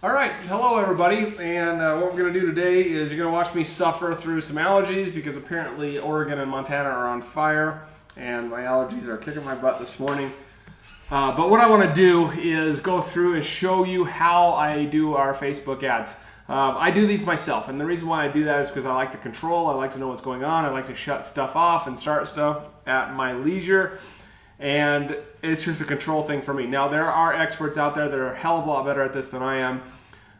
All right, hello everybody, and what we're going to do today is you're going to watch me suffer through some allergies because apparently Oregon and Montana are on fire, and my allergies are kicking my butt this morning. But what I want to do is go through and show you how I do our Facebook ads. I do these myself, and the reason why I do that is because I like the control, I like to know what's going on, I like to shut stuff off and start stuff at my leisure. And it's just a control thing for me. Now, there are experts out there that are a hell of a lot better at this than I am.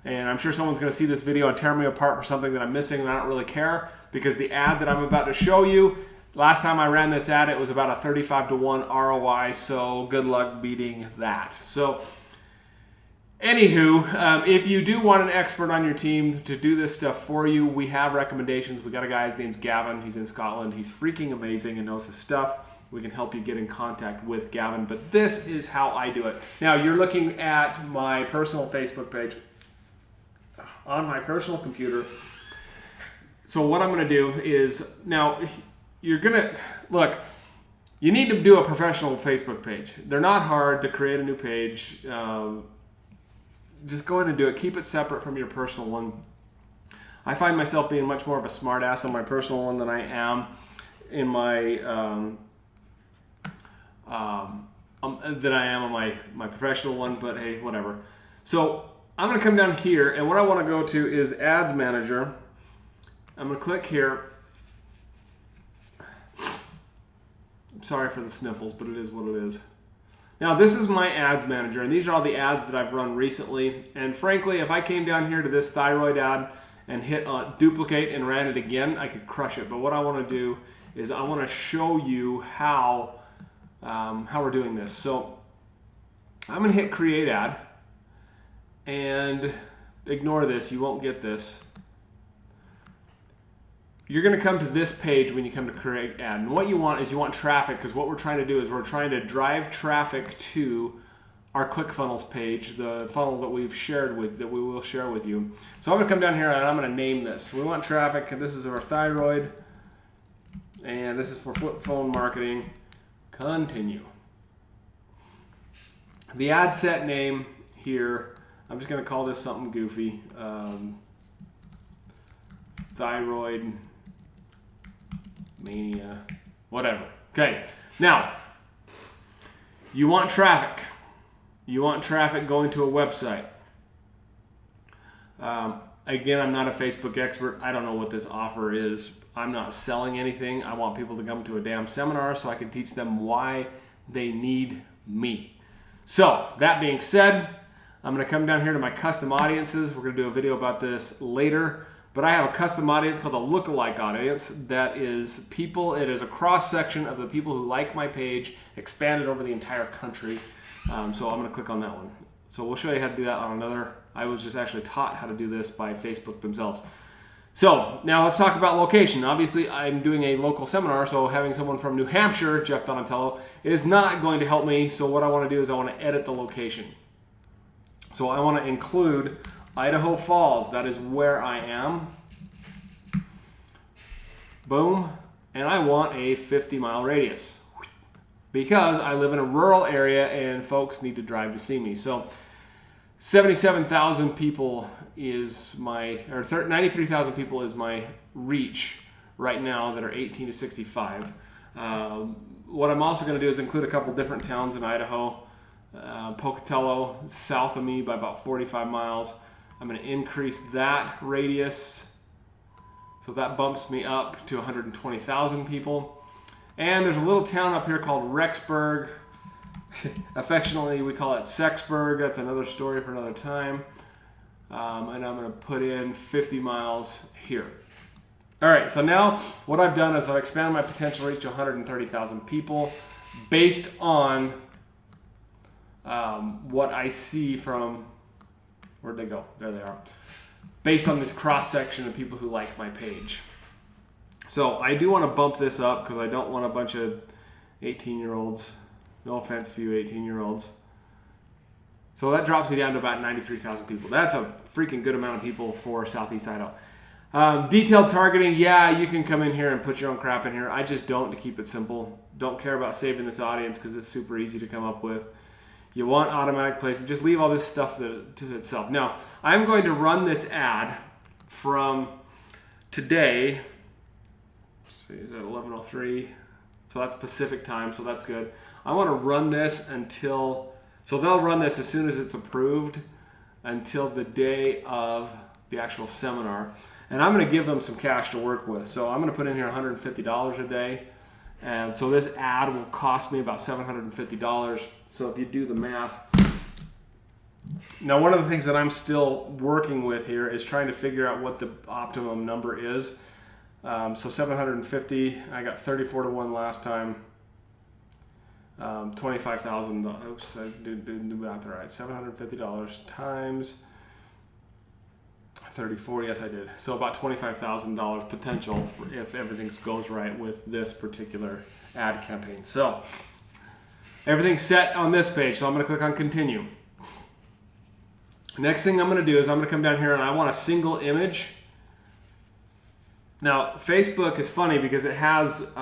And I'm sure someone's going to see this video and tear me apart for something that I'm missing, and I don't really care. Because the ad that I'm about to show you, last time I ran this ad, it was about a 35-to-1 ROI. So good luck beating that. So anywho, if you do want an expert on your team to do this stuff for you, we have recommendations. We got a guy, his name's Gavin. He's in Scotland. He's freaking amazing and knows his stuff. We can help you get in contact with Gavin, but this is how I do it. Now, you're looking at my personal Facebook page on my personal computer. So what I'm going to do is, now, you're going to, look, you need to do a professional Facebook page. They're not hard to create a new page. Just go in and do it. Keep it separate from your personal one. I find myself being much more of a smart ass on my personal one than I am in my than I am on my professional one, but hey, whatever. So I'm going to come down here, and what I want to go to is Ads Manager. I'm going to click here. I'm sorry for the sniffles, but it is what it is. Now, this is my Ads Manager, and these are all the ads that I've run recently. And frankly, if I came down here to this thyroid ad and hit duplicate and ran it again, I could crush it. But what I want to do is I want to show you how we're doing this. So I'm going to hit create ad, and ignore this, you won't get this. You're going to come to this page when you come to create ad, and what you want is you want traffic, because what we're trying to do is we're trying to drive traffic to our ClickFunnels page, the funnel that we've shared with, that we will share with you. So I'm going to come down here and I'm going to name this. We want traffic, and this is our thyroid, and this is for flip phone marketing. Continue. The ad set name here, I'm just going to call this something goofy. Thyroid Mania, whatever. Okay, now, you want traffic. You want traffic going to a website. Again, I'm not a Facebook expert. I don't know what this offer is. I'm not selling anything. I want people to come to a damn seminar so I can teach them why they need me. So, that being said, I'm going to come down here to my custom audiences. We're going to do a video about this later. But I have a custom audience called a lookalike audience that is people, it is a cross-section of the people who like my page, expanded over the entire country. So I'm going to click on that one. So we'll show you how to do that on another. I was just actually taught how to do this by Facebook themselves. So now let's talk about location. Obviously, I'm doing a local seminar, so having someone from New Hampshire, Jeff Donatello, is not going to help me. So what I want to do is I want to edit the location. So I want to include Idaho Falls. That is where I am. Boom. And I want a 50-mile radius because I live in a rural area and folks need to drive to see me. So 77,000 people is my, or 93,000 people is my reach right now that are 18 to 65. What I'm also going to do is include a couple different towns in Idaho. Pocatello, south of me by about 45 miles. I'm going to increase that radius. So that bumps me up to 120,000 people. And there's a little town up here called Rexburg. Affectionately, we call it Sexburg. That's another story for another time. And I'm going to put in 50 miles here. All right, so now what I've done is I've expanded my potential reach to 130,000 people based on what I see from, where'd they go? There they are. Based on this cross-section of people who like my page. So I do want to bump this up because I don't want a bunch of 18-year-olds. No offense to you 18-year-olds. So that drops me down to about 93,000 people. That's a freaking good amount of people for Southeast Idaho. Detailed targeting, yeah, you can come in here and put your own crap in here. I just don't, to keep it simple. Don't care about saving this audience because it's super easy to come up with. You want automatic placement. Just leave all this stuff to itself. Now, I'm going to run this ad from today. Let's see, is that 11:03? So that's Pacific time, so that's good. I want to run this until, so they'll run this as soon as it's approved until the day of the actual seminar. And I'm going to give them some cash to work with. So I'm going to put in here $150 a day. And so this ad will cost me about $750. So if you do the math. Now, one of the things that I'm still working with here is trying to figure out what the optimum number is. So 750, I got 34 to 1 last time. 25,000, oops, I didn't do math right. $750 times 34, yes I did. So about $25,000 potential for if everything goes right with this particular ad campaign. So everything's set on this page, so I'm going to click on continue. Next thing I'm going to do is I'm going to come down here and I want a single image. Now, Facebook is funny because it has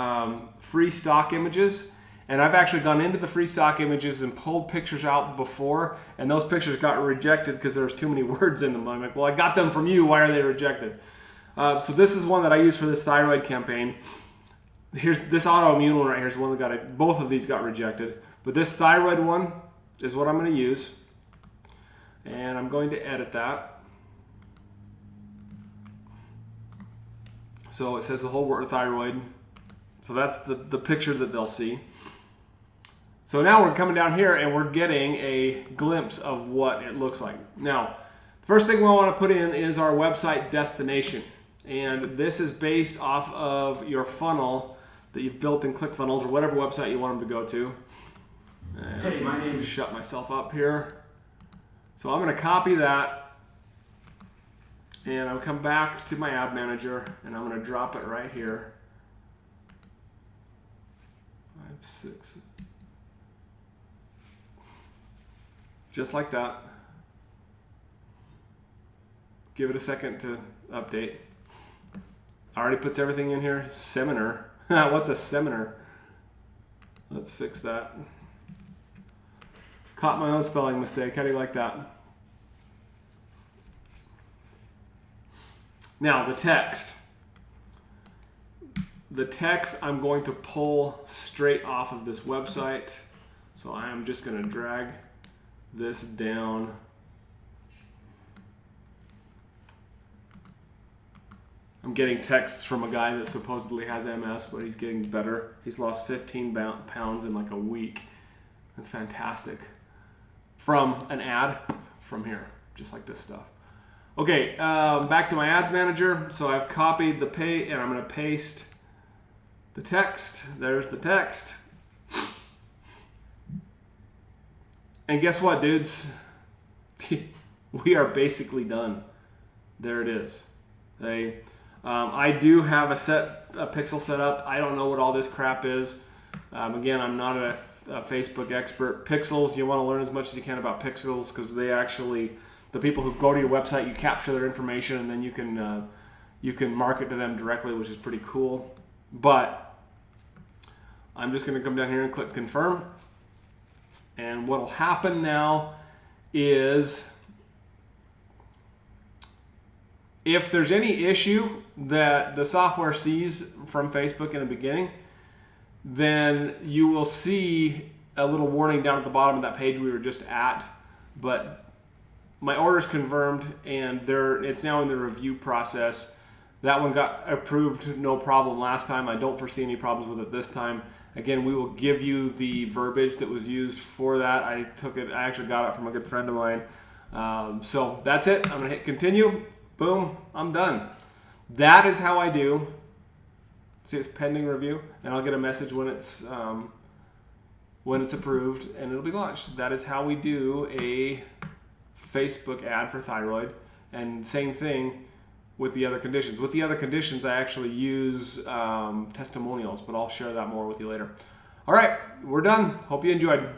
free stock images, and I've actually gone into the free stock images and pulled pictures out before, and those pictures got rejected because there was too many words in them. I'm like, well, I got them from you. Why are they rejected? So this is one that I use for this thyroid campaign. Here's this autoimmune one right here is the one that got it. Both of these got rejected, but this thyroid one is what I'm going to use, and I'm going to edit that. So it says the whole word thyroid. So that's the picture that they'll see. So now we're coming down here and we're getting a glimpse of what it looks like. Now, first thing we want to put in is our website destination. And this is based off of your funnel that you've built in ClickFunnels or whatever website you want them to go to. And hey, my name is... Shut myself up here. So I'm going to copy that. And I'll come back to my ad manager and I'm going to drop it right here. 5, 6. Just like that. Give it a second to update. Already puts everything in here. Seminar. What's a seminar? Let's fix that. Caught my own spelling mistake. How do you like that? Now, the text. The text I'm going to pull straight off of this website. So I am just going to drag this down. I'm getting texts from a guy that supposedly has MS, but he's getting better. He's lost 15 pounds in like a week. That's fantastic. From an ad from here, just like this stuff. Okay, back to my ads manager. So I've copied the page and I'm going to paste the text. There's the text. And guess what, dudes? We are basically done. There it is. I do have a pixel set up. I don't know what all this crap is. Again, I'm not a Facebook expert. Pixels, you want to learn as much as you can about pixels because they actually, the people who go to your website, you capture their information and then you can market to them directly, which is pretty cool. But I'm just going to come down here and click confirm. And what will happen now is if there's any issue that the software sees from Facebook in the beginning, then you will see a little warning down at the bottom of that page we were just at. But my order's confirmed and it's now in the review process. That one got approved, no problem last time. I don't foresee any problems with it this time. Again, we will give you the verbiage that was used for that. I actually got it from a good friend of mine. So that's it. I'm going to hit continue. Boom, I'm done. That is how I do. See, it's pending review, and I'll get a message when it's approved, and it'll be launched. That is how we do a Facebook ad for thyroid, and same thing with the other conditions. With the other conditions, I actually use testimonials, but I'll share that more with you later. All right, we're done. Hope you enjoyed.